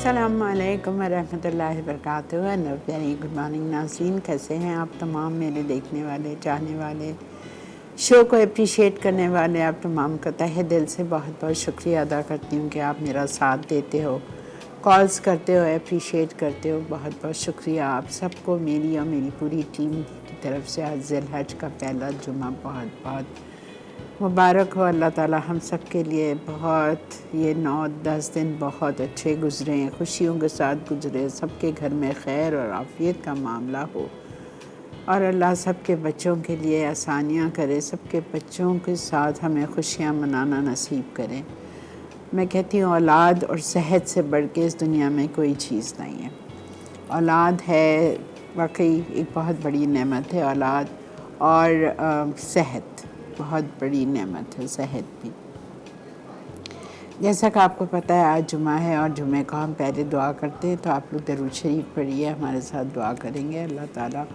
अस्सलामुअलैकुम वरहमतुल्लाहि वबरकातुहू। Very good morning नाज़रीन, कैसे हैं आप तमाम मेरे देखने वाले, चाहने वाले, शो को अप्रिशिएट करने वाले आप तमाम का तहे दिल से बहुत बहुत शुक्रिया अदा करती हूँ कि आप मेरा साथ देते हो, कॉल्स करते हो, अप्रिशिएट करते हो। बहुत बहुत शुक्रिया आप सबको, मेरी और मेरी पूरी टीम की तरफ से। आज ज़िलहज का पहला जुमा बहुत बहुत मुबारक हो। अल्लाह ताला हम सब के लिए बहुत ये 9-10 दिन बहुत अच्छे गुज़रे, खुशियों के साथ गुज़रे, सबके घर में खैर और आफ़ियत का मामला हो और अल्लाह सबके बच्चों के लिए आसानियाँ करे, सबके बच्चों के साथ हमें खुशियाँ मनाना नसीब करें। मैं कहती हूँ औलाद और सेहत से बढ़ के इस दुनिया में कोई चीज़ नहीं है। औलाद है वाकई एक बहुत बड़ी नेमत है, औलाद और सेहत बहुत बड़ी नेमत है, सेहत भी। जैसा कि आपको पता है आज जुमा है और जुमे को हम पहले दुआ करते हैं, तो आप लोग दरूद शरीफ पढ़िए, हमारे साथ दुआ करेंगे। अल्लाह ताला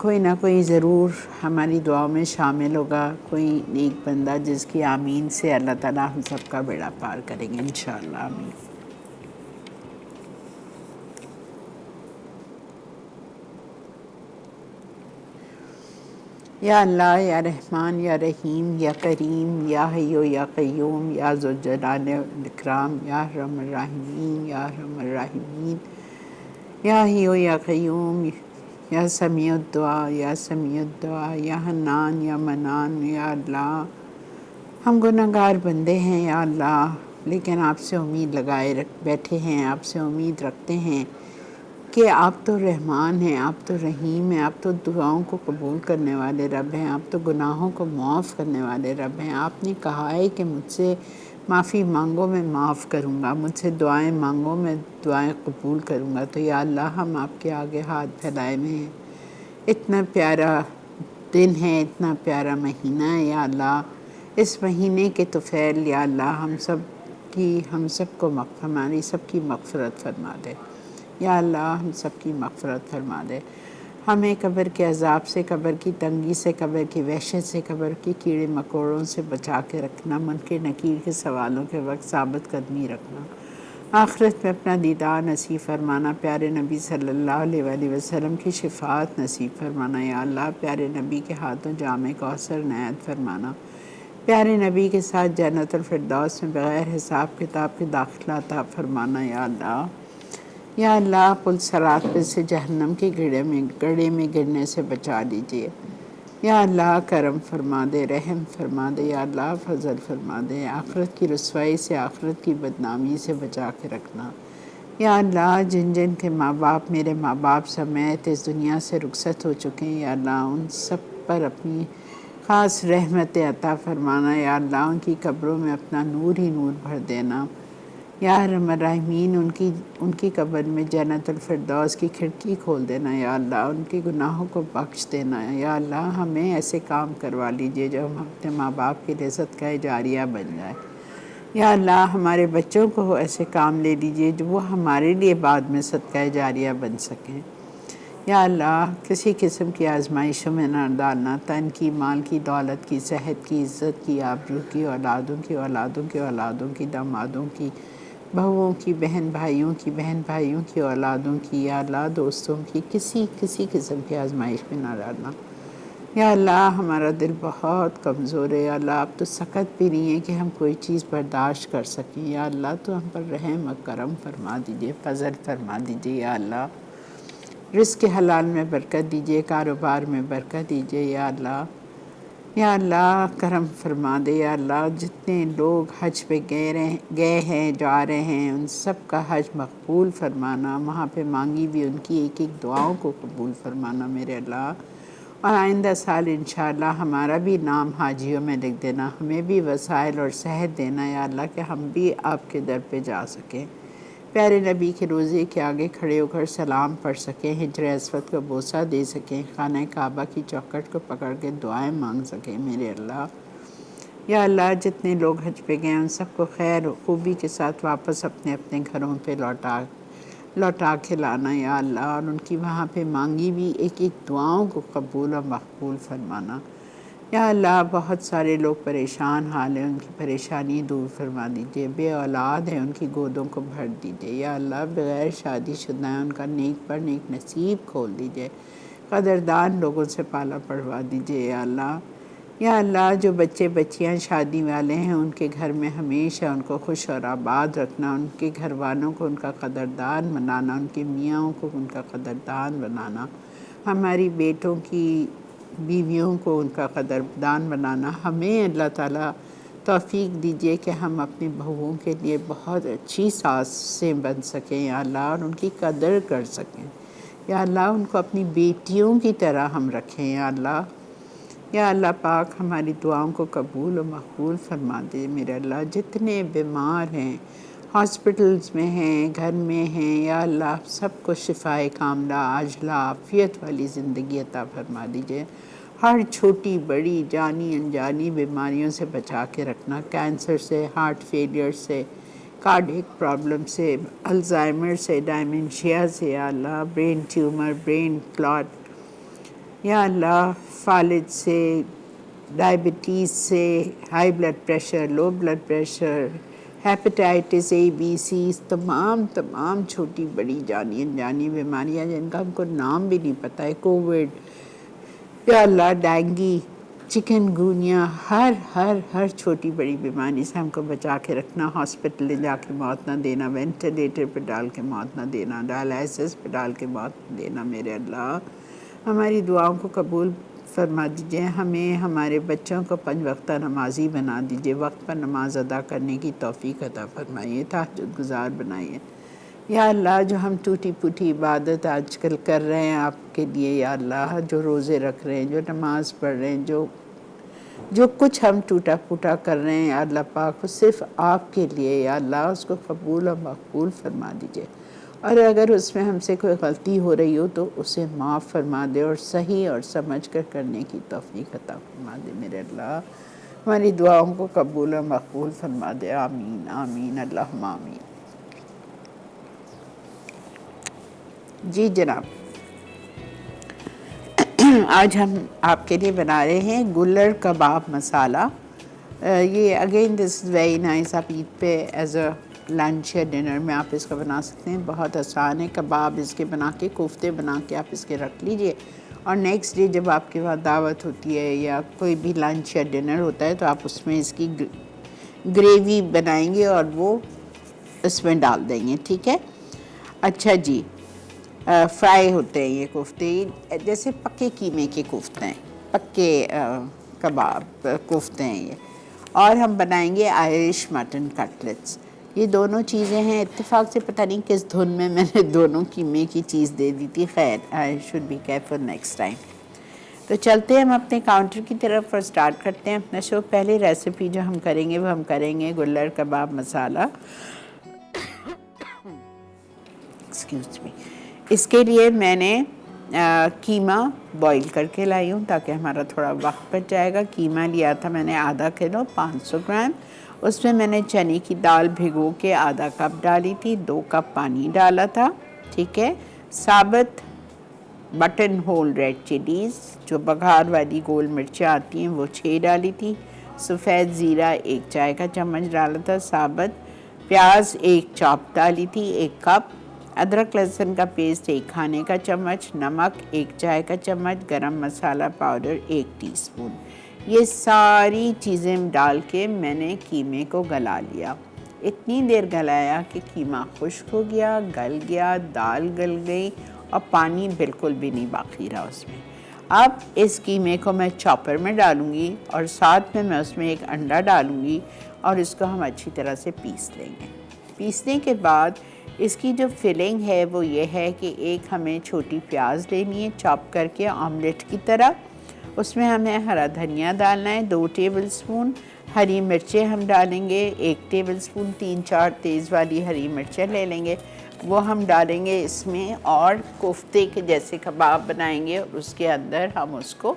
कोई ना कोई ज़रूर हमारी दुआओं में शामिल होगा, कोई नेक बंदा जिसकी आमीन से अल्लाह ताला हम सब का बेड़ा पार करेंगे इंशाअल्लाह, आमीन। या अल्लाह, या रहमान, या रहीम, या करीम, या हय्यो या क़य्यूम, या ज़ुल-जलाल वल इकराम, या अरहमर राहिमीन, या अरहमर राहिमीन, या हय्यो या क़य्यूम, या समीउद दुआ, या समीउद दुआ, या हन्नान, या मन्नान। या अल्लाह हम गुनहगार बंदे हैं या अल्लाह, लेकिन आपसे उम्मीद लगाए बैठे हैं, आपसे उम्मीद रखते हैं कि आप तो रहमान हैं, आप तो रहीम हैं, आप तो दुआओं को कबूल करने वाले रब हैं, आप तो गुनाहों को माफ़ करने वाले रब हैं। आपने कहा है कि मुझसे माफ़ी मांगो मैं माफ़ करूँगा, मुझसे दुआएं मांगो मैं दुआएं कबूल करूँगा। तो या अल्लाह हम आपके आगे हाथ फैलाए हुए हैं। इतना प्यारा दिन है, इतना प्यारा महीना है या अल्लाह, इस महीने के तुफ़ैल या अल्लाह हम सबको हमारी सबकी मग़फ़िरत फरमा दे या अल्लाह, हम सब की मग़फ़िरत फरमा दे। हमें कब्र के अज़ाब से, कब्र की तंगी से, कब्र की वहशत से, कब्र के कीड़े मकोड़ों से बचा के रखना, मुनकर नकीर के सवालों के वक्त साबित कदमी रखना, आखिरत में अपना दीदार नसीब फरमाना, प्यारे नबी सल्लल्लाहु अलैहि वसल्लम की शिफ़ात नसीब फरमाना या अल्लाह, प्यारे नबी के हाथों जामे कौसर नायत फरमाना, प्यारे नबी के साथ जन्नतुल फिरदौस में बग़ैर हिसाब किताब के दाखिला अता फरमाना या अल्लाह। या अल्लाह पुल सरात पे से जहन्नम के गड्ढे में गिरने से बचा लीजिए या अल्लाह, करम फरमा दे, रहम फरमा दे या अल्लाह, फजल फरमा दे। आखिरत की रुसवाई से, आखिरत की बदनामी से बचा के रखना या अल्लाह। जिन जिन के माँ बाप, मेरे माँ बाप समेत इस दुनिया से रुखसत हो चुके हैं या अल्लाह, उन सब पर अपनी ख़ास रहमत अता फरमाना या अल्लाह, उनकी कब्रों में अपना नूर ही नूर भर देना या अरहमर राहिमीन। उनकी कब्र में जन्नतुल फिरदौस की खिड़की खोल देना या अल्लाह, उनके गुनाहों को बख्श देना या अल्लाह। हमें ऐसे काम करवा लीजिए जो हम अपने माँ बाप के लिए सदका जारिया बन जाए या अल्लाह। हमारे बच्चों को ऐसे काम ले लीजिए जो वो हमारे लिए बाद में सदका जारिया बन सकें या अल्लाह। किसी किस्म की आजमाइशों में न डालना, तन की, माल की, दौलत की, सेहत की, इज़्ज़त की, आबरू की, औलादों की, औलादों की, औलादों की, दामादों की, बहुओं की, बहन भाइयों की, बहन भाइयों की औलादों की या अल्लाह, दोस्तों की, किसी किस्म की आजमाइश में ना डालना या अल्लाह। हमारा दिल बहुत कमज़ोर है या अल्लाह, आप तो सख्त भी नहीं है कि हम कोई चीज़ बर्दाश्त कर सकें या अल्लाह। तो हम पर रहम और करम फरमा दीजिए, फजल फरमा दीजिए या अल्लाह। रिज़्क़ हलाल में बरकत दीजिए, कारोबार में बरकत दीजिए या अल्लाह। या अल्लाह करम फरमा दे या अल्लाह। जितने लोग हज पे गए हैं, जा रहे हैं, उन सब का हज मकबूल फरमाना, वहाँ पे मांगी भी उनकी एक एक दुआओं को कबूल फरमाना मेरे अल्लाह। और आइंदा साल इंशाअल्लाह हमारा भी नाम हाजियों में लिख देना, हमें भी वसाइल और सेहत देना या अल्लाह कि हम भी आपके दर पे जा सकें, प्यारे नबी के रोज़े के आगे खड़े होकर सलाम पढ़ सकें, हिजर अस्वद को बोसा दे सकें, खाना काबा की चौखट को पकड़ के दुआएं मांग सकें मेरे अल्लाह। या अल्लाह, जितने लोग हज पे गए उन सबको खैर खूबी के साथ वापस अपने अपने घरों पे लौटा के लाना या अल्लाह। और उनकी वहाँ पे मांगी भी एक एक दुआओं को कबूल और मकबूल फरमाना या अल्लाह बहुत सारे लोग परेशान हाल हैं, उनकी परेशानी दूर फरमा दीजिए। बे औलाद हैं, उनकी गोदों को भर दीजिए। या अल्लाह बग़ैर शादीशुदा हैं, उनका नेक पर नेक नसीब खोल दीजिए। कदरदान लोगों से पाला पढ़वा दीजिए या अल्लाह जो बच्चे बच्चियां शादी वाले हैं उनके घर में हमेशा उनको खुश और आबाद रखना, उनके घर वालों को उनका कदरदान बनाना, उनके मियाँओं को उनका कदरदान बनाना, हमारी बेटों की बीवियों को उनका कदरदान बनाना। हमें अल्लाह ताला तौफीक दीजिए कि हम अपनी बहुओं के लिए बहुत अच्छी सासें बन सकें या अल्लाह, और उनकी कदर कर सकें या अल्लाह, उनको अपनी बेटियों की तरह हम रखें या अल्लाह पाक हमारी दुआओं को कबूल और मकबूल फरमा दे। मेरे अल्लाह, जितने बीमार हैं, हॉस्पिटल्स में हैं, घर में हैं, या अल्लाह सबको शिफाए कामला आजला आफ़ियत वाली ज़िंदगी अता फरमा दीजिए। हर छोटी बड़ी जानी अनजानी बीमारियों से बचा के रखना, कैंसर से, हार्ट फेलियर से, कार्डियक प्रॉब्लम से, अल्ज़ाइमर से, डायमेंशिया से, या अल्लाह ब्रेन ट्यूमर, ब्रेन क्लॉट, या अल्लाह फालिज से, डायबिटीज़ से, high blood pressure, low blood pressure, hepatitis A B C, तमाम छोटी बड़ी जानी अनजानी बीमारियाँ जिनका हमको नाम भी नहीं पता है, कोविड, या अल्लाह डेंगू, चिकनगुनिया, हर छोटी बड़ी बीमारी से हमको बचा के रखना। हॉस्पिटल ले जाके मौत ना देना, वेंटिलेटर पे डाल के मौत ना देना, डायलिसिस पे डाल के मौत ना देना। मेरे अल्लाह, हमारी दुआओं को कबूल फरमा दीजिए। हमें हमारे बच्चों को 5 वक्ता नमाजी बना दीजिए, वक्त पर नमाज अदा करने की तौफीक अता फरमाइए, तहज्जुद गुज़ार बनाइए। या अल्लाह, जो हम टूटी फूटी इबादत आजकल कर रहे हैं आपके लिए, या अल्लाह, जो रोज़े रख रहे हैं, जो नमाज़ पढ़ रहे हैं, जो कुछ हम टूटा फूटा कर रहे हैं, या अल्लाह पाक, वो सिर्फ़ आपके लिए, या अल्लाह, उसको कबूल और मकबूल फरमा दीजिए। और अगर उसमें हमसे कोई गलती हो रही हो तो उसे माफ़ फरमा दे और सही और समझ कर करने की तौफीक अता फरमा दे। मेरे अल्लाह, हमारी दुआओं को कबूल और मकबूल फरमा दे। आमीन आमीन अल्लाहुम्मा आमीन। जी जनाब, आज हम आपके लिए बना रहे हैं गुल्लर कबाब मसाला। ये again this is very nice. आप ईद पे एज अ लंच या डिनर में आप इसका बना सकते हैं। बहुत आसान है। कबाब इसके बना के, कोफ्ते बना के आप इसके रख लीजिए, और नेक्स्ट डे जब आपके पास दावत होती है या कोई भी लंच या डिनर होता है तो आप उसमें इसकी ग्रेवी बनाएंगे और वो इसमें डाल देंगे। ठीक है। अच्छा जी, फ्राई होते हैं ये कोफ्ते, जैसे पक्के कीमे के कोफ्ते हैं, पक्के कबाब कोफ्ते हैं ये। और हम बनाएंगे आयरिश मटन कटलेट्स। ये दोनों चीज़ें हैं। इत्तेफाक से पता नहीं किस धुन में मैंने दोनों कीमे की चीज़ दे दी थी। खैर, I should be careful next time. तो चलते हैं हम अपने काउंटर की तरफ और स्टार्ट करते हैं अपना शो। पहले रेसिपी जो हम करेंगे वो हम करेंगे गुल्लर कबाब मसाला। Excuse me. इसके लिए मैंने कीमा बॉईल करके लाई हूँ ताकि हमारा थोड़ा वक्त बच जाएगा। कीमा लिया था मैंने आधा किलो, 500 ग्राम। उसमें मैंने चने की दाल भिगो के आधा कप डाली थी, 2 कप पानी डाला था। ठीक है। साबुत बटन होल रेड चिलीज़, जो बघार वाली गोल मिर्चें आती हैं, वो 6 डाली थी। सफ़ेद ज़ीरा 1 चाय का चम्मच डाला था। साबुत प्याज 1 चॉप डाली थी, 1 कप। अदरक लहसुन का पेस्ट 1 खाने का चम्मच। नमक 1 चाय का चम्मच। गरम मसाला पाउडर 1 टीस्पून। ये सारी चीज़ें डाल के मैंने कीमे को गला लिया। इतनी देर गलाया कि कीमा खुश्क हो गया, गल गया, दाल गल गई और पानी बिल्कुल भी नहीं बाकी रहा उसमें। अब इस कीमे को मैं चॉपर में डालूँगी और साथ में मैं उसमें 1 अंडा डालूँगी और इसको हम अच्छी तरह से पीस लेंगे। पीसने के बाद इसकी जो फिलिंग है वो ये है कि एक हमें छोटी प्याज लेनी है चॉप करके ऑमलेट की तरह। उसमें हमें हरा धनिया डालना है 2 टेबलस्पून। हरी मिर्चें हम डालेंगे 1 टेबलस्पून। 3-4 तेज़ वाली हरी मिर्चें ले लेंगे, वो हम डालेंगे इसमें। और कोफ्ते के जैसे कबाब बनाएंगे और उसके अंदर हम उसको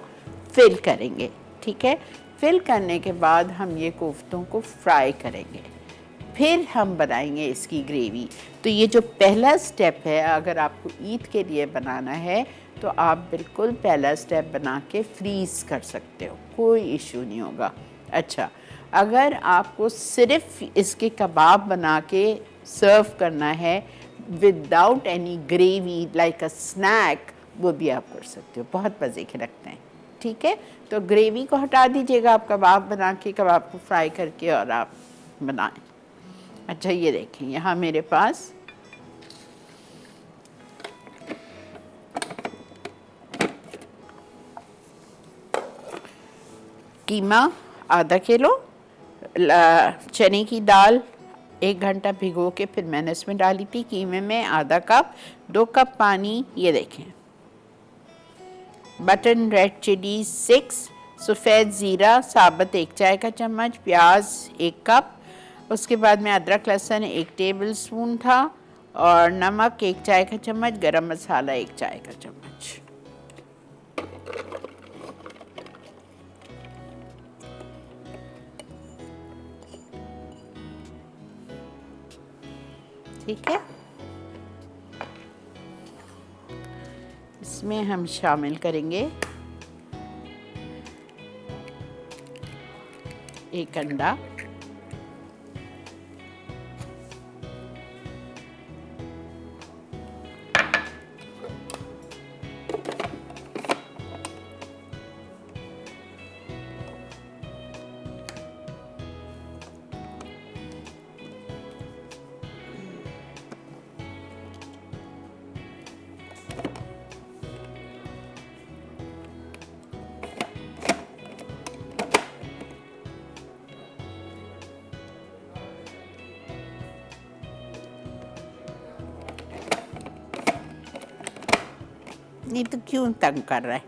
फिल करेंगे। ठीक है। फिल करने के बाद हम ये कोफ्तों को फ्राई करेंगे, फिर हम बनाएंगे इसकी ग्रेवी। तो ये जो पहला स्टेप है, अगर आपको ईद के लिए बनाना है तो आप बिल्कुल पहला स्टेप बना के फ्रीज़ कर सकते हो, कोई इशू नहीं होगा। अच्छा, अगर आपको सिर्फ इसके कबाब बना के सर्व करना है without any gravy like a snack, वो भी आप कर सकते हो, बहुत मज़े के लगते हैं। ठीक है, तो ग्रेवी को हटा दीजिएगा, आप कबाब बना के कबाब को फ्राई करके और आप बनाएं। अच्छा, ये देखें यहाँ मेरे पास कीमा आधा किलो, चने की दाल 1 घंटा भिगो के फिर मैंने इसमें डाली थी, कीमे में आधा कप, 2 कप पानी, ये देखें। बटन रेड चिली 6, सफ़ेद ज़ीरा साबुत 1 चाय का चम्मच, प्याज 1 कप, उसके बाद में अदरक लहसुन 1 टेबल स्पून था, और नमक 1 चाय का चम्मच, गरम मसाला 1 चाय का चम्मच। ठीक है, इसमें हम शामिल करेंगे 1 अंडा, नहीं तो क्यों तंग कर रहा है।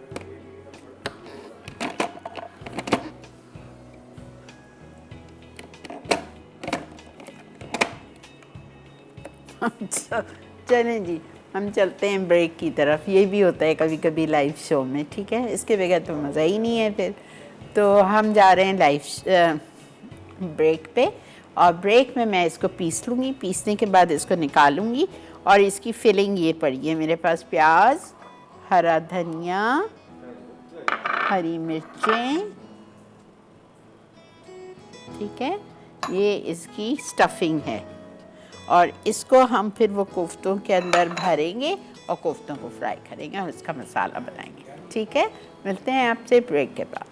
अच्छा, चलें जी, हम चलते हैं ब्रेक की तरफ। ये भी होता है कभी कभी लाइव शो में, ठीक है, इसके बगैर तो मज़ा ही नहीं है फिर। तो हम जा रहे हैं लाइव ब्रेक पे, और ब्रेक में मैं इसको पीस लूँगी, पीसने के बाद इसको निकालूँगी, और इसकी फिलिंग ये पड़ी है मेरे पास, प्याज, हरा धनिया, हरी मिर्चें, ठीक है, ये इसकी स्टफिंग है, और इसको हम फिर वो कोफ्तों के अंदर भरेंगे और कोफ्तों को फ्राई करेंगे और इसका मसाला बनाएंगे। ठीक है, मिलते हैं आपसे ब्रेक के बाद।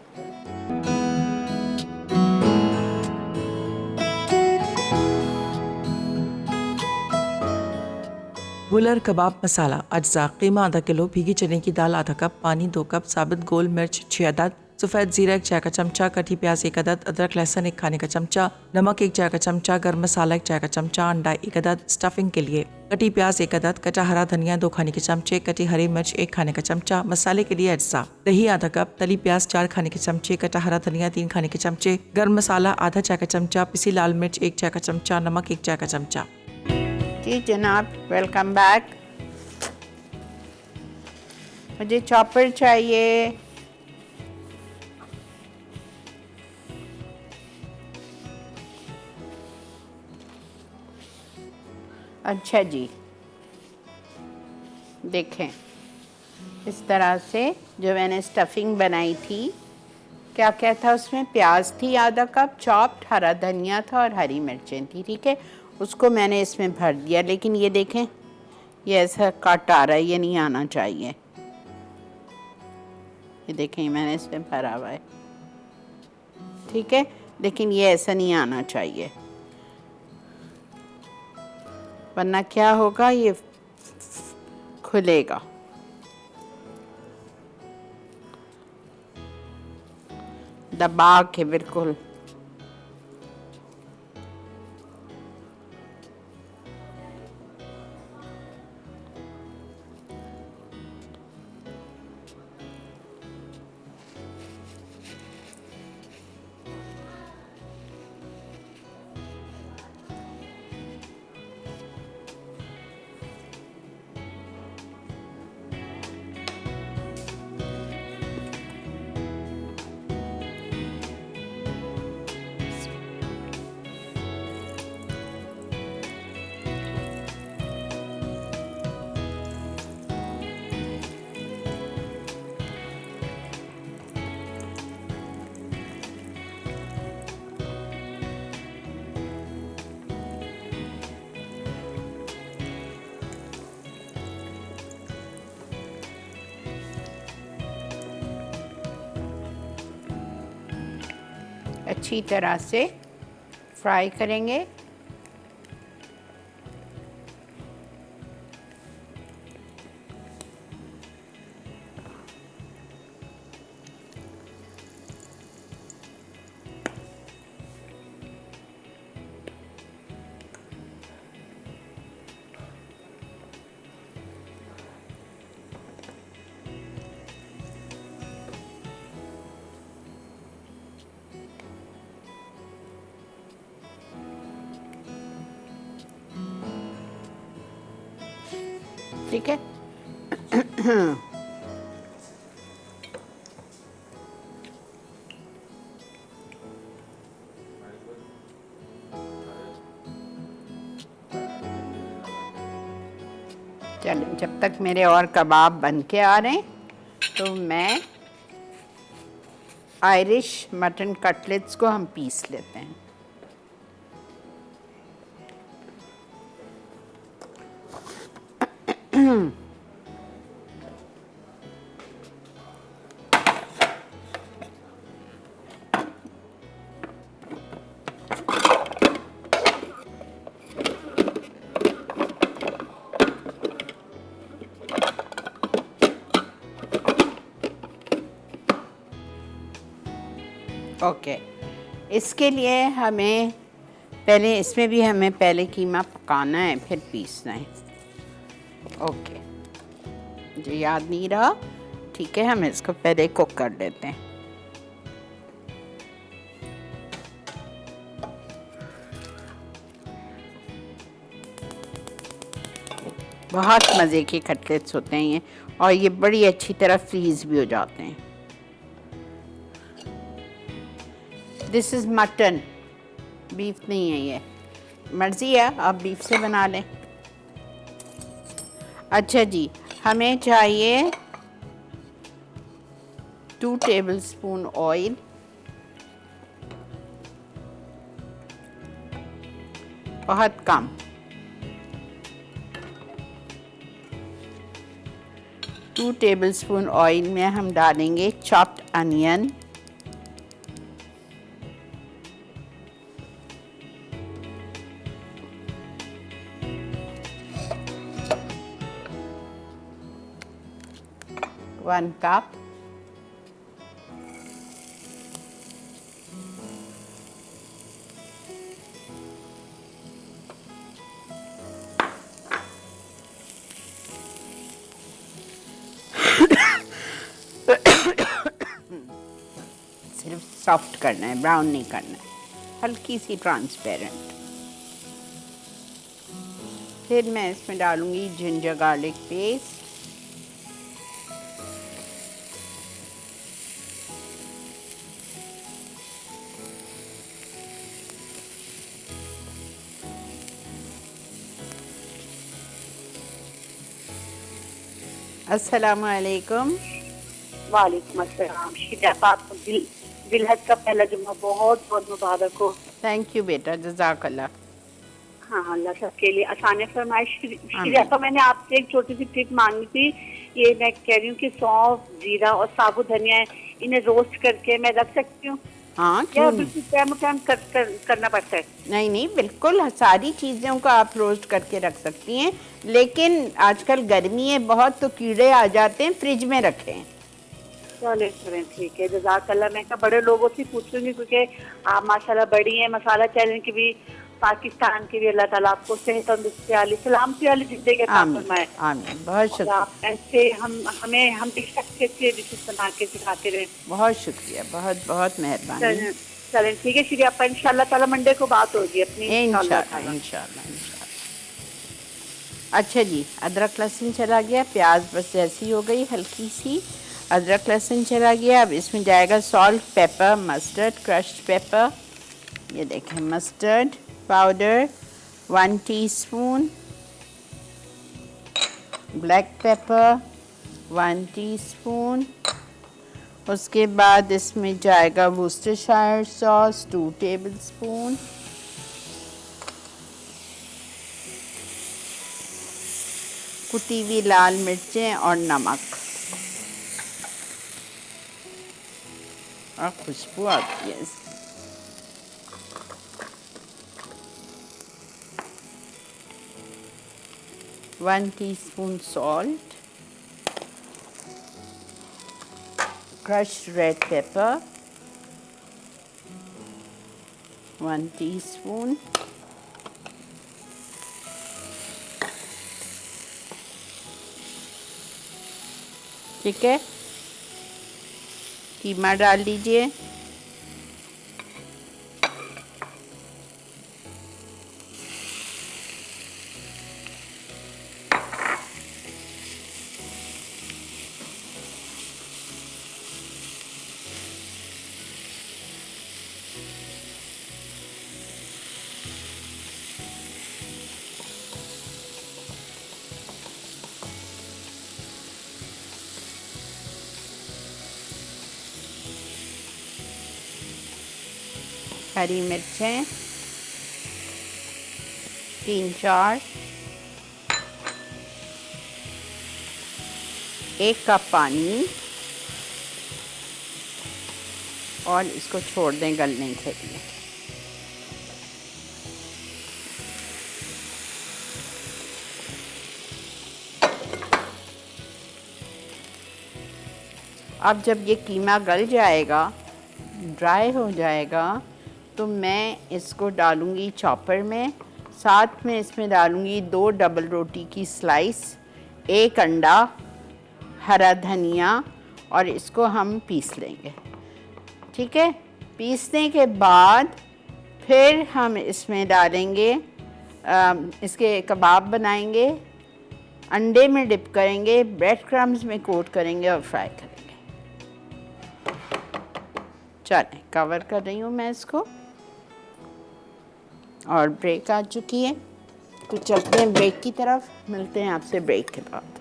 वुलर कबाब मसाला अज्जा कीमा आधा किलो, भीगी चने की दाल आधा कप, पानी 2 कप, साबुत गोल मिर्च 6 अदद, सफ़ेद ज़ीरा 1 चाय का चमचा, कटी प्याज 1 अदद, अदरक लहसुन 1 खाने का चमचा, नमक 1 चाय का चमचा, गर्म मसाला 1 चाय का चमचा, अंडा 1 अदद। स्टफिंग के लिए कटी प्याज 1 अदद, कटा हरा धनिया 2 खाने के चमचे, कटी हरी मिर्च 1 खाने का चमचा। मसाले के लिए अज्जा दही आधा कप, तली प्याज 4 खाने के चमचे, कटा हरा धनिया 3 खाने के चमचे, गर्म मसाला आधा चाय का चमचा, पिसी लाल मिर्च 1 चाय का चमचा, नमक 1 चाय का चमचा। जी जनाब, वेलकम बैक। मुझे चॉपर चाहिए। अच्छा जी, देखें इस तरह से जो मैंने स्टफिंग बनाई थी, क्या क्या था उसमें, प्याज थी आधा कप चॉप्ड, हरा धनिया था और हरी मिर्चें थी। ठीक है, उसको मैंने इसमें भर दिया, लेकिन ये देखें ये ऐसा कट आ रहा है, ये नहीं आना चाहिए। ये देखें मैंने इसमें भरा हुआ है, ठीक है, लेकिन ये ऐसा नहीं आना चाहिए, वरना क्या होगा, ये खुलेगा। दबा के बिल्कुल। अच्छी तरह से फ्राई करेंगे। ठीक है। चलें, जब तक मेरे और कबाब बन के आ रहे हैं तो मैं आयरिश मटन कटलेट्स को हम पीस लेते हैं। ओके, इसके लिए हमें पहले, इसमें भी हमें पहले कीमा पकाना है फिर पीसना है। ओके, मुझे याद नहीं रहा। ठीक है, हम इसको पहले कुक कर लेते हैं। बहुत मज़े के कटलेट्स होते हैं ये, और ये बड़ी अच्छी तरह फ्रीज़ भी हो जाते हैं। दिस इज़ मटन, बीफ नहीं है ये। मर्ज़ी है, आप बीफ से बना लें। अच्छा जी, हमें चाहिए 2 टेबलस्पून ऑयल, बहुत कम। 2 टेबलस्पून ऑयल में हम डालेंगे चॉप्ड अनियन, वन कप। सिर्फ सॉफ्ट करना है, ब्राउन नहीं करना है, हल्की सी ट्रांसपेरेंट। फिर मैं इसमें डालूंगी जिंजर गार्लिक पेस्ट, अस्सलाम वालेकुम। वालेकुम अस्सलाम। शीरा आपको दिलहज का पहला जुम्मा बहुत बहुत मुबारक हो। थैंक यू बेटा, जज़ाकल्लाह। हाँ, अल्लाह सबके लिए आसानी फरमाए। शीरा, मैंने आपसे एक छोटी सी टिप मांगी थी। ये मैं कह रही हूँ कि सौंफ, जीरा और साबुत धनिया है, इन्हें रोस्ट करके मैं रख सकती हूँ? हाँ, क्या क्यों नहीं? बिल्कुल टाइम करना पड़ता है? नहीं नहीं, बिल्कुल सारी चीज़ों को आप रोस्ट करके रख सकती हैं, लेकिन आजकल गर्मी है बहुत तो कीड़े आ जाते हैं, फ्रिज में रखें। चले करें, ठीक है, जज़ाकल्लाह। मैं क्या बड़े लोगों से पूछूंगी, क्योंकि आप माशाल्लाह बड़ी हैं। मसाला चैनल की भी, पाकिस्तान की भी, अल्लाह ताला आपको सेहत तंदुरुस्ती वाली, सलामती वाली जिंदगी अता फरमाए। आमीन, बहुत शुक्रिया। आप ऐसे हम डिश अच्छे अच्छे डिशेस बना के सिखाते रहे। बहुत शुक्रिया, बहुत बहुत मेहरबानी। चलें, ठीक है श्री आपा, इंशाल्लाह ताला मंडे को बात होगी अपनी, इंशाल्लाह इंशाल्लाह इंशाल्लाह। अच्छा जी, अदरक लहसुन चला गया, प्याज बस जैसी हो गई हल्की सी, अदरक लहसुन चला गया। अब इसमें जाएगा salt, paper, mustard, crushed paper. ये देखें, mustard powder 1 teaspoon, black pepper 1 teaspoon. उसके बाद इसमें जाएगा वुस्टरशायर सॉस 2 टेबलस्पून, कुटी हुई लाल मिर्चें और नमक। और खुशबू आती है। 1 teaspoon salt, crushed red pepper, 1 teaspoon, ठीक है। कीमा डाल दीजिए, हरी मिर्चें 3-4, 1 कप पानी और इसको छोड़ दें गलने के लिए। अब जब ये कीमा गल जाएगा, ड्राई हो जाएगा, तो मैं इसको डालूँगी चॉपर में। साथ में इसमें डालूँगी 2 डबल रोटी की स्लाइस, 1 अंडा, हरा धनिया और इसको हम पीस लेंगे, ठीक है। पीसने के बाद फिर हम इसमें डालेंगे, इसके कबाब बनाएंगे, अंडे में डिप करेंगे, ब्रेड क्रम्स में कोट करेंगे और फ्राई करेंगे। चलें, कवर कर रही हूँ मैं इसको। और ब्रेक आ चुकी है, तो चलते हैं ब्रेक की तरफ। मिलते हैं आपसे ब्रेक के बाद।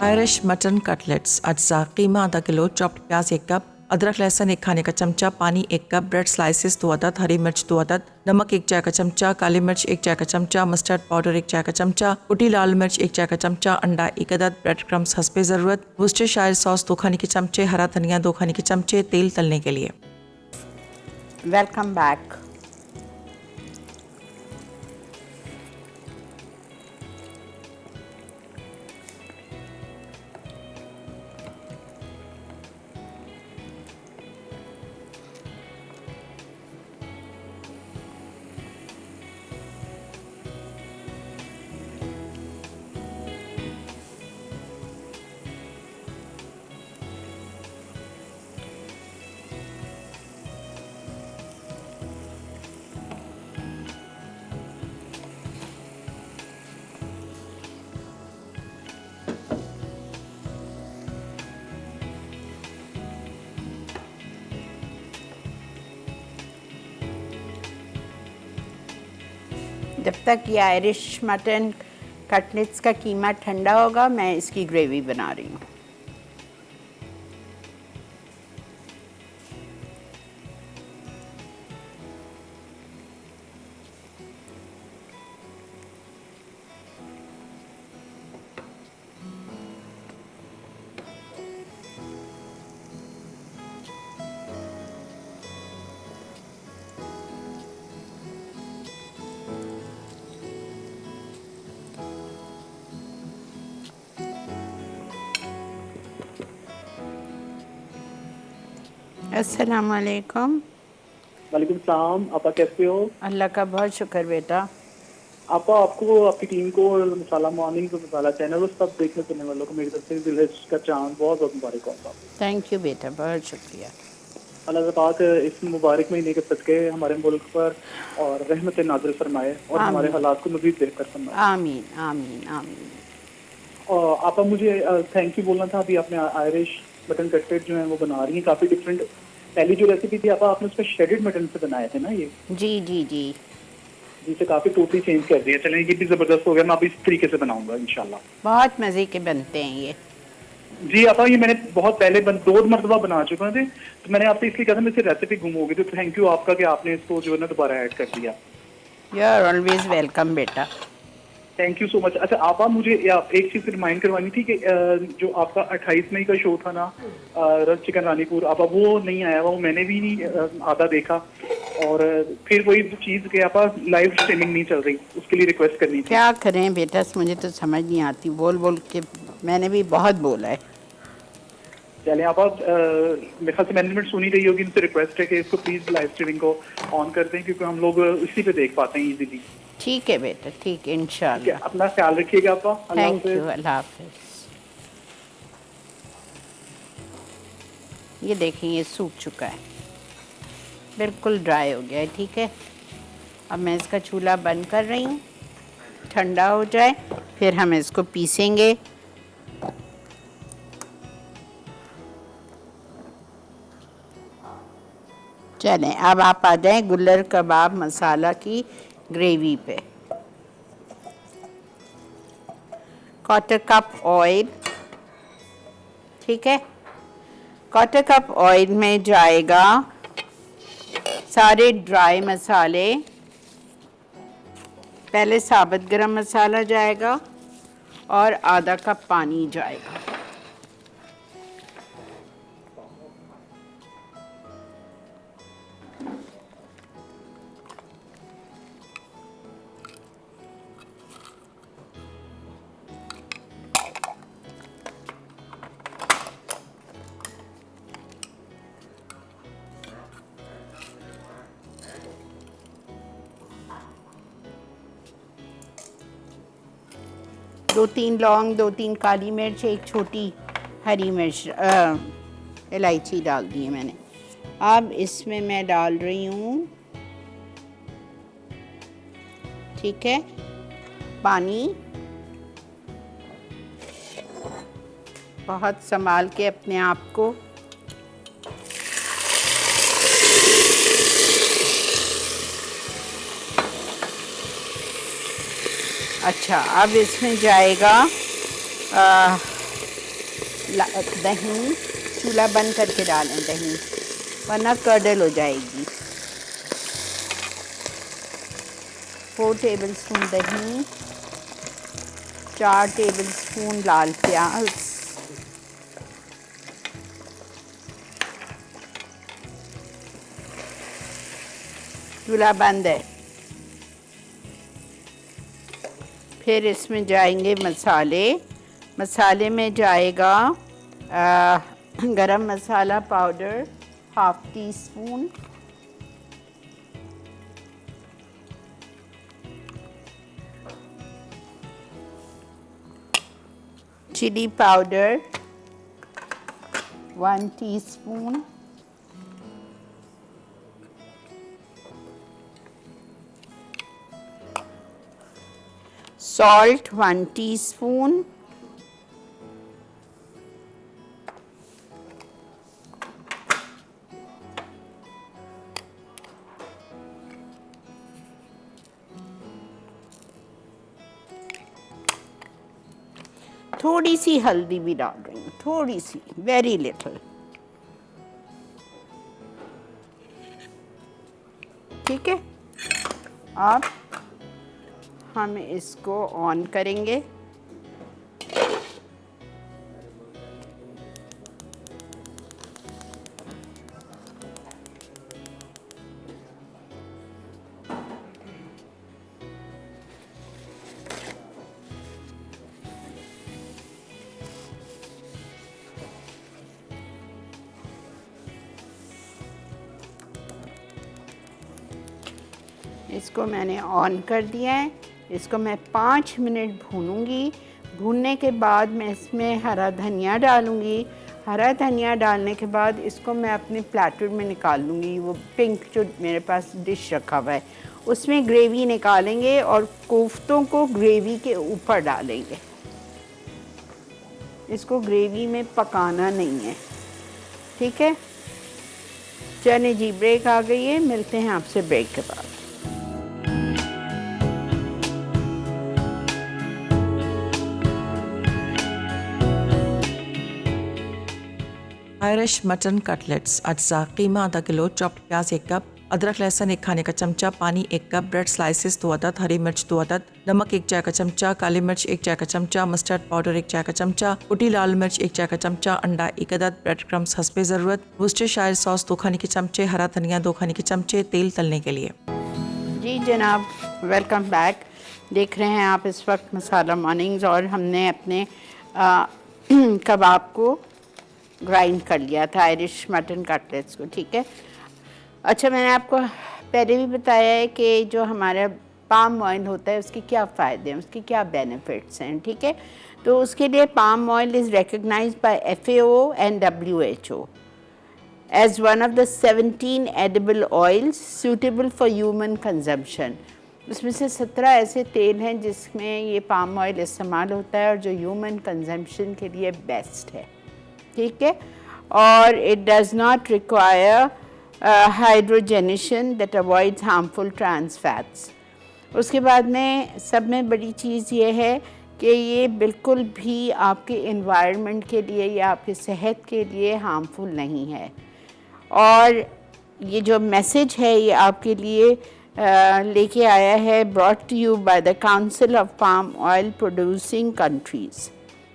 आयरिश मटन कटलेट्स अज्जा कीमा आधा किलो, चॉप्ड प्याज 1 कप, अदरक लहसुन 1 खाने का चमचा, पानी 1 कप, ब्रेड स्लाइसेस 2 अदद, हरी मिर्च 2 अदद, नमक 1 चाय का चमचा, काली मिर्च 1 चाय का चमचा, मस्टर्ड पाउडर 1 चाय का चमचा, कुटी लाल मिर्च 1 चाय का चमचा, अंडा 1 अदद, ब्रेड क्रम्स हस्बे ज़रूरत, वुस्टरशायर सॉस 2 खाने के चमचे, हरा धनिया 2 खाने के चमचे, तेल तलने के लिए। Welcome back. जब तक ये आयरिश मटन कटलेट्स का कीमा ठंडा होगा, मैं इसकी ग्रेवी बना रही हूँ। अस्सलाम वालेकुम। वालेकुम सलाम। आपा कैसे हो? अल्लाह का बहुत शुक्र बेटा। आपा, आपको, आपकी टीम को, मसाला मॉर्निंग को, मसाला चैनल, सब देखने सुनने वालों को मेरी तरफ से दिल का चांद बहुत बहुत मुबारक हो आपा। थैंक यू बेटा, बहुत शुक्रिया। अल्लाह पाक इस मुबारक महीने के सदके हमारे मुल्क पर और रहमत नाज़िल फरमाए और हमारे हालात को मज़ीद बेहतर फरमाए। आमीन आमीन आमीन। और आपा, मुझे थैंक यू बोलना था। अभी आपने आयरिश मटन कटलेट जो है वो बना रही है, काफ़ी डिफरेंट। पहली जो रेसिपी थी आपा, आपने उसमें श्रेडेड मटन से बनाए थे ना ये? जी जी जी जिसे काफ़ी टोटली चेंज कर दिया। चलें, ये भी ज़बरदस्त हो गया। मैं अब इस तरीके से बनाऊंगा इंशाल्लाह। बहुत मज़े के बनते हैं ये। जी आपा, ये मैंने बहुत पहले 2 मरतबा बना चुका थे, तो मैंने आपसे इसलिए कहा था मेरी रेसिपी गुम हो गई थी। तो थैंक यू आपका कि आपने इसको जो है ना दोबारा ऐड कर दिया। यू आर ऑलवेज वेलकम बेटा। Thank you so much. अच्छा आपा मुझे एक चीज रिमाइंड करवानी थी कि जो आपका 28 मई का शो था ना रस चिकन रानीपुर, आपा वो नहीं आया, वो मैंने भी नहीं आधा देखा। और फिर वही चीज कि आपा लाइव स्ट्रीमिंग नहीं चल रही, उसके लिए रिक्वेस्ट करनी थी। क्या करें बेटा, मुझे तो समझ नहीं आती, बोल बोल के मैंने भी बहुत बोला है। चलें आप मेरे ख्याल से मैनेजमेंट सुनी रही होगी, उनसे रिक्वेस्ट है कि इसको प्लीज लाइव स्ट्रीमिंग को ऑन कर दें, क्योंकि हम लोग इसी पे देख पाते हैं इजीली। ठीक है बेटा, ठीक है, इंशाल्लाह। अपना ख्याल रखिएगा आपा। थैंक यू, अल्लाह हाफिज। ये देखें, ये सूख चुका है, बिल्कुल ड्राई हो गया है। ठीक है, अब मैं इसका चूल्हा बंद कर रही हूँ, ठंडा हो जाए फिर हम इसको पीसेंगे। चलें, अब आप आ जाएं गुल्लर कबाब मसाला की ग्रेवी पे। 1/4 कप ऑयल, ठीक है, 1/4 कप ऑयल में जाएगा सारे ड्राई मसाले। पहले साबुत गरम मसाला जाएगा और आधा कप पानी जाएगा। दो तीन लौंग, 2-3 काली मिर्च, एक छोटी हरी मिर्च, इलायची डाल दी है मैंने। अब इसमें मैं डाल रही हूँ, ठीक है, पानी। बहुत संभाल के अपने आप को। अच्छा, अब इसमें जाएगा दही। चूल्हा बंद करके डालें दही, वरना कर्डल हो जाएगी। 4 टेबलस्पून दही, 4 टेबलस्पून लाल प्याज, चूल्हा बंद है। फिर इसमें जाएंगे मसाले। मसाले में जाएगा garam masala powder 1/2 teaspoon, chilli powder 1 teaspoon, salt 1 teaspoon, थोड़ी सी हल्दी भी डाल रही हूँ, थोड़ी सी, वेरी लिटिल। ठीक है, अब हम इसको ऑन करेंगे। इसको मैंने ऑन कर दिया है। इसको मैं 5 मिनट भूनूंगी। भूनने के बाद मैं इसमें हरा धनिया डालूंगी। हरा धनिया डालने के बाद इसको मैं अपने प्लेटर में निकाल लूँगी। वो पिंक जो मेरे पास डिश रखा हुआ है उसमें ग्रेवी निकालेंगे और कोफ्तों को ग्रेवी के ऊपर डालेंगे। इसको ग्रेवी में पकाना नहीं है, ठीक है। चलिए जी, ब्रेक आ गई है, मिलते हैं आपसे ब्रेक के बाद। आयरिश मटन कटलेट्स अज्जा कीमा आधा किलो, चॉप्ड प्याज 1 कप, अदरक लहसुन 1 खाने का चमचा, पानी 1 कप, ब्रेड स्लाइसेस 2 अदद, हरी मिर्च 2 अदद, नमक 1 चाय का चमचा, काली मिर्च 1 चाय का चमचा, मस्टर्ड पाउडर 1 चाय का चमचा, कुटी लाल मिर्च 1 चाय का चमचा, अंडा 1 अदद, ब्रेड क्रम्स हस्बे ज़रूरत, वुस्टरशायर सॉस 2 खाने के चमचे, हरा धनिया 2 खाने के चमचे, तेल तलने के लिए। जी जनाब, वेलकम बैक। देख रहे हैं आप इस वक्त मसाला मॉर्निंग्स, और हमने अपने कबाब को ग्राइंड कर लिया था, आयरिश मटन कटलेट्स को, ठीक है। अच्छा, मैंने आपको पहले भी बताया है कि जो हमारा पाम ऑयल होता है उसके क्या फ़ायदे हैं, उसके क्या बेनिफिट्स हैं, ठीक है। तो उसके लिए palm oil is recognised by FAO and WHO as one of the 17 edible oils suitable for human consumption। उसमें से 17 ऐसे तेल हैं जिसमें ये पाम ऑयल इस्तेमाल होता है और जो ह्यूमन कंजम्पशन के लिए बेस्ट है, ठीक है। और it does not require hydrogenation that avoids harmful trans fats. उसके बाद में सब में बड़ी चीज़ ये है कि ये बिल्कुल भी आपके एनवायरनमेंट के लिए या आपकी सेहत के लिए हार्मफुल नहीं है। और ये जो मैसेज है ये आपके लिए लेके आया है, brought to you by the council of palm oil producing countries.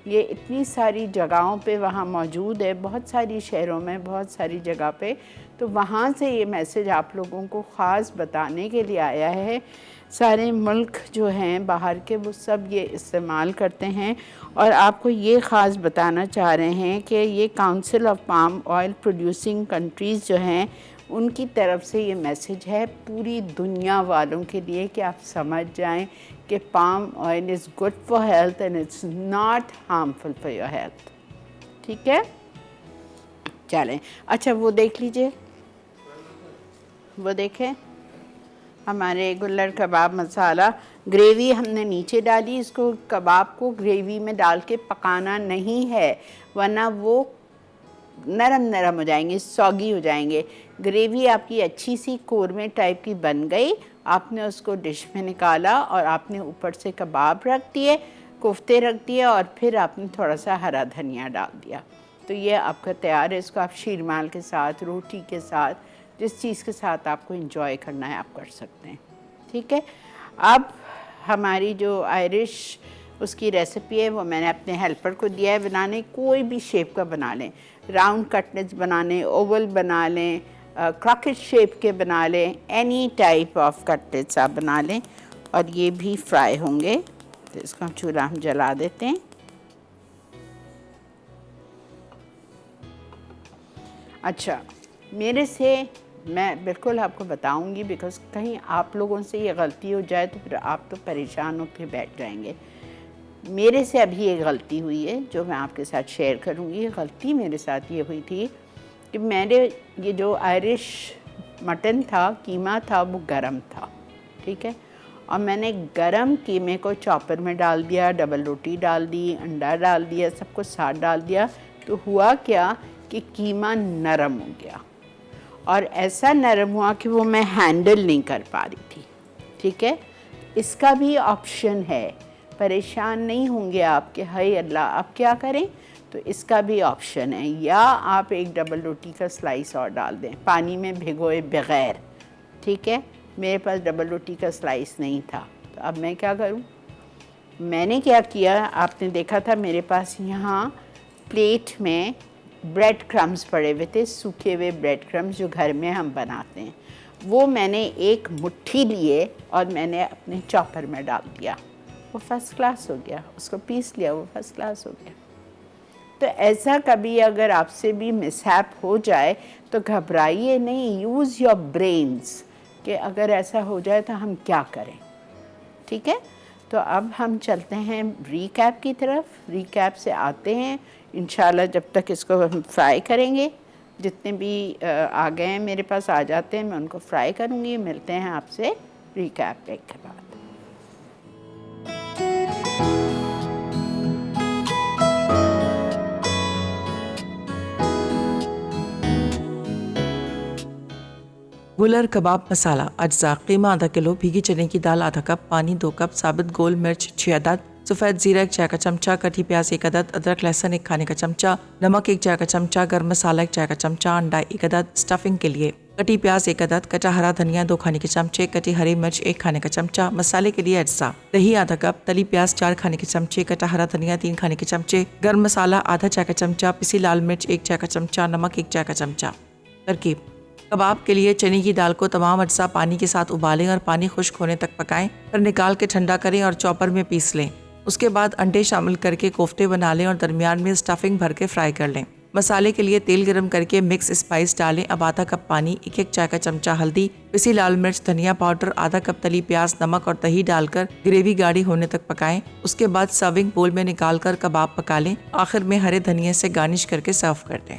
ये इतनी सारी जगहों पे वहाँ मौजूद है, बहुत सारी शहरों में, बहुत सारी जगह पे, तो वहाँ से ये मैसेज आप लोगों को ख़ास बताने के लिए आया है। सारे मुल्क जो हैं बाहर के वो सब ये इस्तेमाल करते हैं और आपको ये ख़ास बताना चाह रहे हैं कि ये council of palm oil producing countries जो हैं उनकी तरफ से ये मैसेज है पूरी दुनिया वालों के लिए कि आप समझ जाएं कि palm oil is good for health and it's not harmful for your health, ठीक है। चलें, अच्छा वो देख लीजिए, वो देखें हमारे गुल्लर कबाब मसाला। ग्रेवी हमने नीचे डाली, इसको कबाब को ग्रेवी में डाल के पकाना नहीं है वरना वो नरम नरम हो जाएंगे, सॉगी हो जाएंगे। ग्रेवी आपकी अच्छी सी कोरमे टाइप की बन गई, आपने उसको डिश में निकाला और आपने ऊपर से कबाब रख दिए, कोफ्ते रख दिए और फिर आपने थोड़ा सा हरा धनिया डाल दिया, तो ये आपका तैयार है। इसको आप शीरमाल के साथ, रोटी के साथ, जिस चीज़ के साथ आपको एंजॉय करना है आप कर सकते हैं, ठीक है। अब हमारी जो आयरिश उसकी रेसिपी है वो मैंने अपने हेल्पर को दिया है बनाने। कोई भी शेप का बना लें, राउंड कटलेट्स बना लें, ओवल बना लें, क्रॉकेट शेप के बना लें, एनी टाइप ऑफ कटलेट्स आप बना लें और ये भी फ्राई होंगे। तो इसको हम चूल्हा हम जला देते हैं। अच्छा, मेरे से मैं बिल्कुल आपको बताऊंगी, बिकॉज़ कहीं आप लोगों से ये गलती हो जाए तो फिर आप तो परेशान हो फिर बैठ जाएंगे। मेरे से अभी ये गलती हुई है जो मैं आपके साथ शेयर करूंगी। ये गलती मेरे साथ ये हुई थी कि मैंने ये जो आयरिश मटन था, कीमा था, वो गरम था, ठीक है, और मैंने गरम कीमे को चॉपर में डाल दिया, डबल रोटी डाल दी, अंडा डाल दिया, सब कुछ साथ डाल दिया। तो हुआ क्या कि कीमा नरम हो गया और ऐसा नरम हुआ कि वो मैं हैंडल नहीं कर पा रही थी, ठीक है। इसका भी ऑप्शन है, परेशान नहीं होंगे आप कि हाय अल्लाह आप क्या करें, तो इसका भी ऑप्शन है। या आप एक डबल रोटी का स्लाइस और डाल दें पानी में भिगोए बगैर, ठीक है। मेरे पास डबल रोटी का स्लाइस नहीं था, तो अब मैं क्या करूं? मैंने क्या किया, आपने देखा था मेरे पास यहाँ प्लेट में ब्रेड क्रम्स पड़े हुए थे, सूखे हुए ब्रेड क्रम्स जो घर में हम बनाते हैं, वो मैंने एक मुट्ठी लिए और मैंने अपने चॉपर में डाल दिया, वो फर्स्ट क्लास हो गया। उसको पीस लिया, वो फर्स्ट क्लास हो गया। तो ऐसा कभी अगर आपसे भी मिसहैप हो जाए तो घबराइए नहीं, यूज़ योर ब्रेन्स कि अगर ऐसा हो जाए तो हम क्या करें, ठीक है। तो अब हम चलते हैं रीकैप की तरफ। रीकैप से आते हैं इंशाल्लाह, जब तक इसको हम फ्राई करेंगे, जितने भी आ गए हैं मेरे पास आ जाते हैं, मैं उनको फ्राई करूँगी। मिलते हैं आपसे रीकैप ब्रेक के बाद। गुलर कबाब मसाला अज्जा कीमा आधा किलो, भीगी चने की दाल आधा कप, पानी 2 कप, साबित गोल मिर्च 6 अदद, सफ़ेद जीरा 1 चाय का चमचा, कटी प्याज 1 अदद, अदरक लहसुन 1 खाने का चमचा, नमक 1 चाय का चमचा, गर्म मसाला 1 चाय का चमचा, अंडा 1 अदद। स्टफिंग के लिए कटी प्याज 1 अदद, कटा हरा धनिया 2 खाने के चमचे, कटी हरी मिर्च 1 खाने का चमचा। मसाले के लिए अज्जा: दही आधा कप, तली प्याज 4 खाने के चमचे, कटा हरा धनिया 3 खाने के चमचे, गर्म मसाला आधा चाय का चमचा, पिसी लाल मिर्च 1 चाय का चमचा, नमक 1 चाय का चमचा। तरकीब: कबाब के लिए चने की दाल को तमाम अज्जा पानी के साथ उबालें और पानी खुश्क होने तक पकाएं, फिर निकाल के ठंडा करें और चॉपर में पीस लें। उसके बाद अंडे शामिल करके कोफ्ते बना लें और दरमियान में स्टफिंग भर के फ्राई कर लें। मसाले के लिए तेल गरम करके मिक्स स्पाइस डालें। अब आधा कप पानी, 1 चाय का चमचा हल्दी, पिसी लाल मिर्च, धनिया पाउडर, आधा कप तली प्याज, नमक और दही डालकर ग्रेवी गाढ़ी होने तक पकाएं। उसके बाद सर्विंग बोल में निकाल कर कबाब पका लें। आखिर में हरे धनिया से गार्निश करके सर्व कर दें।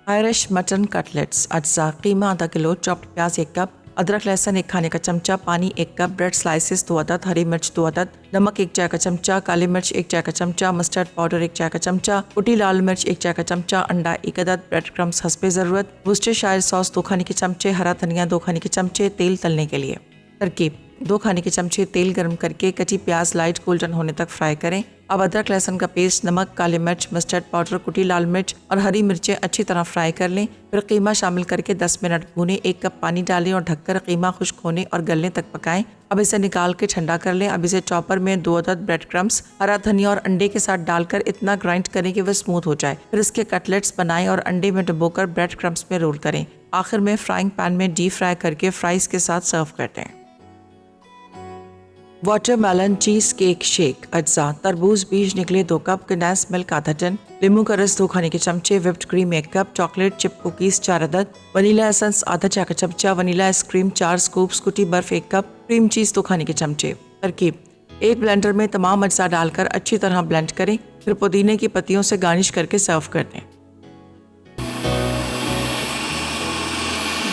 आयरिश मटन कटलेट्स अज्जा: कीमा आधा किलो, चॉप्ड प्याज 1 कप, अदरक लहसुन 1 खाने का चमचा, पानी 1 कप, ब्रेड स्लाइसेस 2 अदद, हरी मिर्च 2 अदद, नमक 1 चाय का चमचा, काली मिर्च 1 चाय का चमचा, मस्टर्ड पाउडर 1 चाय का चमचा, कुटी लाल मिर्च 1 चाय का चमचा, अंडा 1 अदद, ब्रेड क्रम्स हस्बे ज़रूरत, वुस्टेरशायर सॉस 2 खाने के चमचे, हरा धनिया 2 खाने के चमचे, तेल तलने के लिए। तरकीब: 2 खाने के चमचे तेल गर्म करके कटी प्याज लाइट गोल्डन होने तक फ्राई करें। अब अदरक लहसुन का पेस्ट, नमक, काली मिर्च, मस्टर्ड पाउडर, कुटी लाल मिर्च और हरी मिर्चें अच्छी तरह फ्राई कर लें। फिर कीमा शामिल करके 10 मिनट भूनें। 1 कप पानी डालें और ढककर कीमा खुश्क होने और गलने तक पकाएं। अब इसे निकाल के ठंडा कर लें। अब इसे चॉपर में 2 अदद ब्रेड क्रम्स, हरा धनिया और अंडे के साथ डालकर इतना ग्राइंड करें कि वह स्मूथ हो जाए। फिर इसके कटलेट्स बनाएं और अंडे में डुबोकर ब्रेड क्रम्स में रोल करें। आखिर में फ्राइंग पैन में डीप फ्राई करके फ्राइज के साथ सर्व कर दें। वाटरमेलन चीज केक शेक अज्जा: तरबूज बीज निकले 2 कप, कंडेंस मिल्क आधा टन, नींबू का रस 2 खाने के चमचे, whipped cream 1 cup, chocolate chip cookies 4 अदद, वनीला एसेंस आधा चाय का चमचा, वनीला आइसक्रीम 4 स्कूप्स, कुटी बर्फ 1 कप, क्रीम चीज 2 खाने के चमचे। तरकीब: एक ब्लेंडर में तमाम अज्जा डालकर अच्छी तरह ब्लेंड करें। फिर पुदीने की पत्तियों से गार्निश करके सर्व कर दें।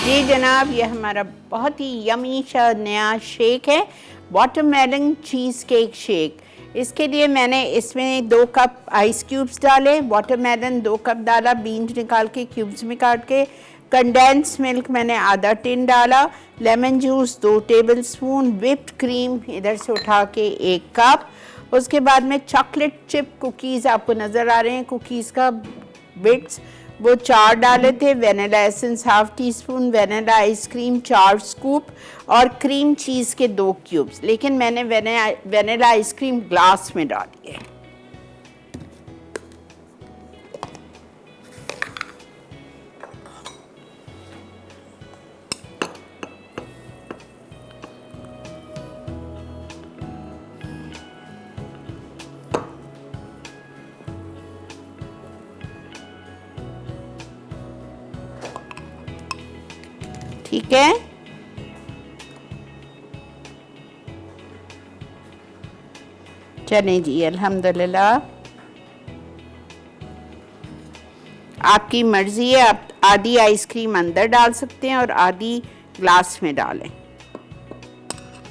जी जनाब, ये हमारा बहुत ही यमी सा नया शेक है, वाटरमेलन चीज़ केक शेक। इसके लिए मैंने इसमें 2 कप आइस क्यूब्स डाले, वाटरमेलन 2 कप डाला, बीन्स निकाल के क्यूब्स में काट के, कंडेंस मिल्क मैंने आधा टिन डाला, lemon juice 2 tablespoon, whipped cream इधर से उठा के 1 कप। उसके बाद में चॉकलेट चिप कुकीज़ आपको नज़र आ रहे हैं, कुकीज़ का बिट्स वो 4 डाले थे, vanilla essence 1/2 teaspoon, vanilla ice cream 4 scoop और क्रीम चीज़ के 2 क्यूब्स। लेकिन मैंने वेनिला आइसक्रीम ग्लास में डाली है। ठीक है, चले जी, अल्हम्दुलिल्लाह। आपकी मर्जी है, आप आधी आइसक्रीम अंदर डाल सकते हैं और आधी ग्लास में डालें,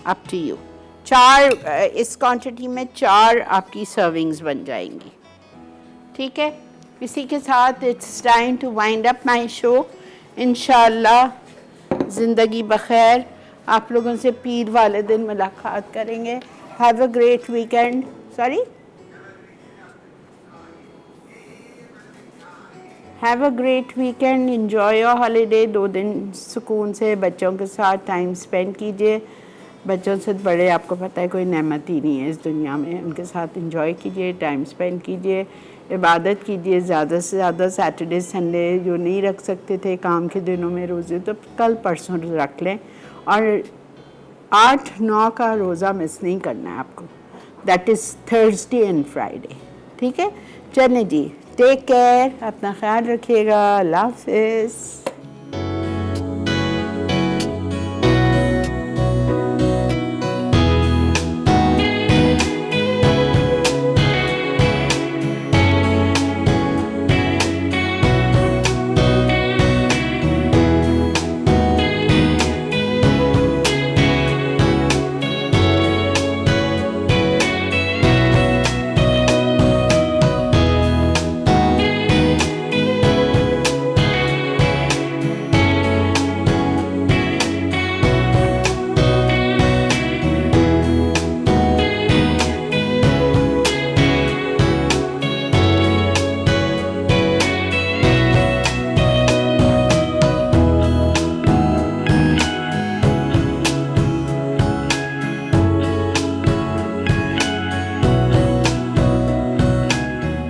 अप टू यू। 4 इस क्वांटिटी में 4 आपकी सर्विंग्स बन जाएंगी। ठीक है, इसी के साथ it's time to wind up my show. इंशाअल्लाह ज़िंदगी बखैर, आप लोगों से पीर वाले दिन मुलाकात करेंगे। Have a great weekend. Have a great weekend, enjoy your holiday. 2 दिन सुकून से बच्चों के साथ टाइम स्पेंड कीजिए। बच्चों से बड़े आपको पता है कोई नेमत ही नहीं है इस दुनिया में। उनके साथ एंजॉय कीजिए, टाइम स्पेंड कीजिए, इबादत कीजिए ज़्यादा से ज़्यादा। सैटरडे संडे जो नहीं रख सकते थे काम के दिनों में रोज़े, तो कल परसों रख लें। और 8-9 का रोज़ा मिस नहीं करना है आपको, that is Thursday and Friday. ठीक है, चलें जी, टेक केयर, अपना ख्याल रखिएगा। अल्लाह हाफ़िज़।